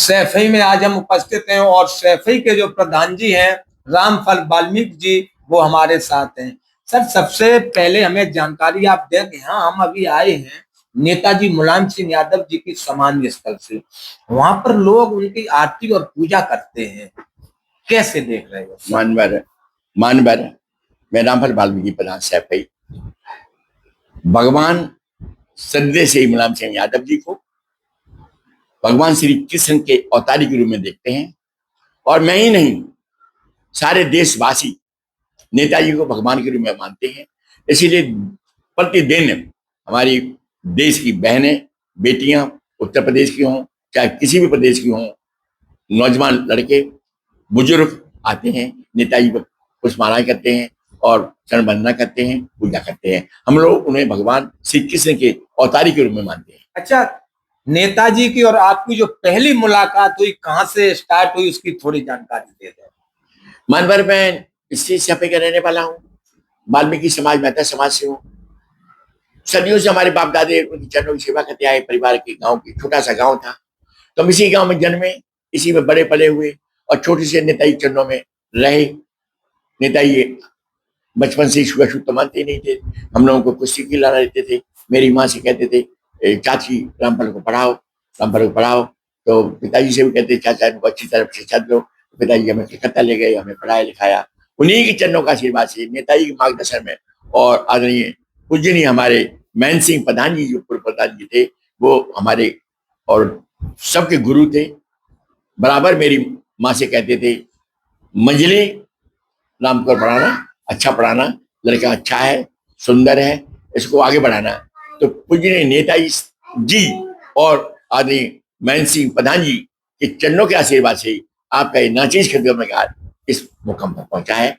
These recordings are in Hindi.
सैफई में आज हम उपस्थित हैं और सैफई के जो प्रधान जी हैं रामफल वाल्मीकि जी, वो हमारे साथ हैं। सर, सबसे पहले हमें जानकारी आप दें कि हाँ, हम अभी आए हैं नेताजी मुलायम सिंह यादव जी की समाधि स्थल से। वहां पर लोग उनकी आरती और पूजा करते हैं, कैसे देख रहे हो? मानवर मानवर मैं रामफल वाल्मीकि प्रधान सैफई भगवान सदे से मुलायम सिंह यादव जी को भगवान श्री कृष्ण के अवतारी के रूप में देखते हैं। और मैं ही नहीं, सारे देशवासी नेताजी को भगवान के रूप में मानते हैं। इसीलिए प्रतिदिन हमारी देश की बहनें, बेटियां, उत्तर प्रदेश की हों चाहे किसी भी प्रदेश की हों, नौजवान लड़के, बुजुर्ग आते हैं, नेताजी को पुष्पमालाएं करते हैं और चरण वंदना करते हैं, पूजा करते हैं। हम लोग उन्हें भगवान श्री कृष्ण के अवतारी के रूप में मानते हैं। अच्छा, नेताजी की और आपकी जो पहली मुलाकात हुई, कहाँ से स्टार्ट हुई, उसकी थोड़ी जानकारी दे दें। मानवर मैं इसी सैफई का रहने वाला हूँ, वाल्मीकि समाज, मेहता समाज से हूँ। सदियों से हमारे बाप दादे उनकी चरणों की सेवा करते आए। परिवार के गांव की छोटा सा गांव था, तो हम इसी गांव में जन्मे, इसी में बड़े पले हुए और छोटे से नेताजी चरणों में रहे। नेताजी बचपन से छुआ छूत तो मानते नहीं थे, हम लोगों को कुछ सीख लाना देते थे। मेरी माँ से कहते थे चाची रामफल को पढ़ाओ, रामफल को पढ़ाओ। तो पिताजी से भी कहते चाचा इनको अच्छी तरह से शिक्षा दो। पिताजी हमें कलकत्ता ले गए, हमें पढ़ाया लिखाया उन्हीं के चरणों का आशीर्वाद से, नेताजी के मार्गदर्शन में। और आदरणीय पूजनीय हमारे महेंद्र सिंह प्रधान जी, जो पूर्व प्रधान जी थे, वो हमारे और सबके गुरु थे। बराबर मेरी माँ से कहते थे मंजली राम को पढ़ाना, अच्छा पढ़ाना, लड़का अच्छा है, सुंदर है, इसको आगे बढ़ाना। तो पूजनीय नेताजी जी और आदरणीय महेंद्र सिंह प्रधान जी के चरणों के आशीर्वाद से आपका ये नाचीज खिदमतगार इस मुकाम पर पहुंचा है।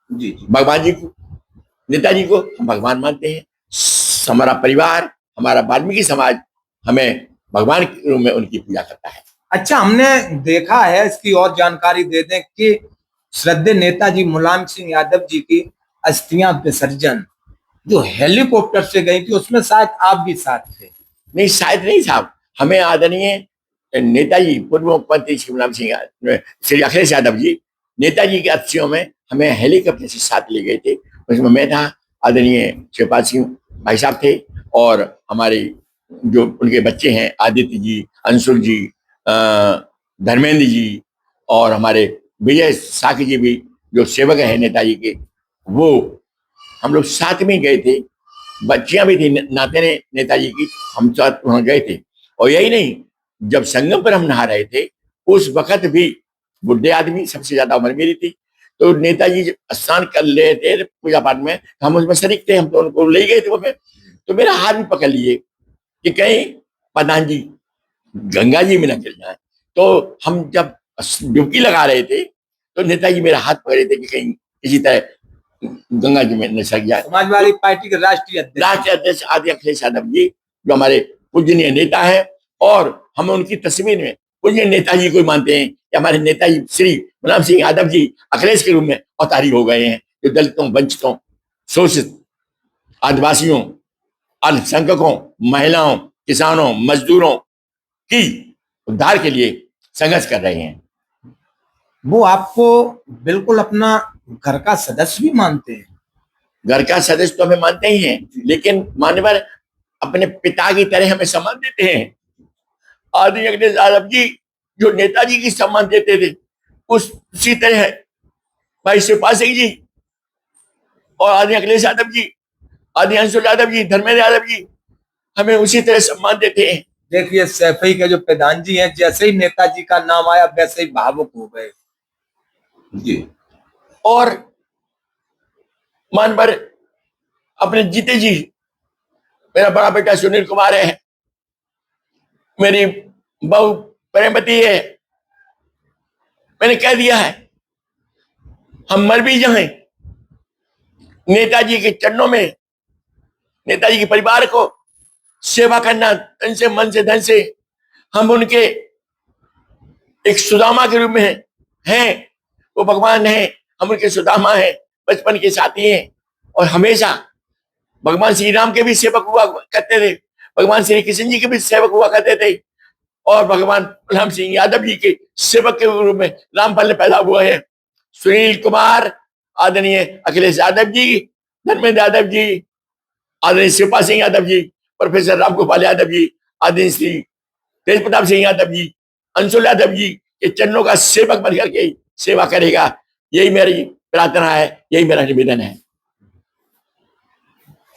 जी जी, भगवान जी को, नेताजी को हम भगवान मानते हैं। हमारा परिवार, हमारा वाल्मीकि समाज हमें भगवान के रूप में उनकी पूजा करता है। अच्छा, हमने देखा है, इसकी और जानकारी दे दें कि श्रद्धेय नेताजी मुलायम सिंह यादव जी की अस्थियां विसर्जन जो हेलीकॉप्टर से गई थी, उसमें शायद आप भी साथ थे। नहीं, शायद नहीं साहब, हमें आदरणीय नेताजी पूर्व मुख्यमंत्री श्री मुलायम सिंह, श्री अखिलेश यादव जी, नेताजी के अस्थियों में हमें हेलीकॉप्टर से साथ ले गए थे। उसमें मैं था, आदरणीय शिवपाल सिंह भाई साहब थे, और हमारे जो उनके बच्चे हैं आदित्य जी, अंशुल जी, धर्मेंद्र जी, और हमारे विजय साकी जी भी जो सेवक हैं नेताजी के, वो हम लोग साथ में गए थे। बच्चियां भी थी नाते ने नेताजी की, हम साथ वहां गए थे। और यही नहीं, जब संगम पर हम नहा रहे थे, उस वक्त भी बुढ़े आदमी, सबसे ज्यादा उम्र मेरी थी, तो नेताजी स्नान कर रहे थे पूजा पाठ में, हम उसमें शरीक थे, हम तो उनको ले गए थे उसमें। तो मेरा हाथ भी पकड़ लिए कि कहीं प्रधान जी गंगा जी में न गिर जाए। तो हम जब डुबकी लगा रहे थे, तो नेताजी मेरा हाथ पकड़े थे कि कहीं किसी तरह गंगा जी में न सक जाए। समाजवादी पार्टी के राष्ट्रीय अध्यक्ष आदि अखिलेश यादव जी, जो हमारे पूजनीय नेता है, और हम उनकी तस्वीर में पूजनीय नेताजी को मानते हैं कि हमारे नेताजी श्री मुलायम सिंह यादव जी अखिलेश के रूप में अवतारी हो गए हैं, जो दलितों, वंचितों, शोषित आदिवासियों, अल्पसंख्यकों, महिलाओं, किसानों, मजदूरों की उद्धार के लिए संघर्ष कर रहे हैं। वो आपको बिल्कुल अपना घर का सदस्य भी मानते हैं। घर का सदस्य तो हमें मानते ही हैं, लेकिन मान्यवर अपने पिता की तरह हमें सम्मान देते हैं। आदरणीय अखिलेश यादव जी जो नेताजी की सम्मान देते थे, उसी तरह भाई शिवपाल सिंह जी और आदरणीय अखिलेश यादव जी, आदरणीय अंशुल यादव जी, धर्मेंद्र यादव जी हमें उसी तरह सम्मान देते हैं। देखिए, सैफई के जो प्रधान जी हैं, जैसे ही नेताजी का नाम आया वैसे ही भावुक हो गए जी। और मानवर अपने जीते जी, मेरा बड़ा बेटा सुनील कुमार है, मेरी बहू प्रेमवती है, मैंने कह दिया है हम मर भी जाएं, नेताजी के चरणों में, नेताजी के परिवार को सेवा करना, तन से, मन से, धन से। हम उनके एक सुदामा के रूप में हैं, वो भगवान है, हम उनके सुदामा हैं, बचपन के साथी हैं। और हमेशा भगवान श्री राम के भी सेवक हुआ करते थे, भगवान श्री कृष्ण जी के भी सेवक हुआ करते थे। और भगवान प्रधान सिंह यादव जी के सेवक के रूप में रामफल पैदा हुए हैं। सुनील कुमार, आदरणीय अखिलेश यादव जी, धर्मेंद्र यादव जी, आदरणीय शिवपाल सिंह यादव जी, प्रोफेसर रामगोपाल यादव जी, आदरणीय श्री तेज प्रताप सिंह यादव जी, अंशुल यादव जी के चरणों का सेवक बनकर के सेवा करेगा। यही मेरी प्रार्थना है, यही मेरा निवेदन है।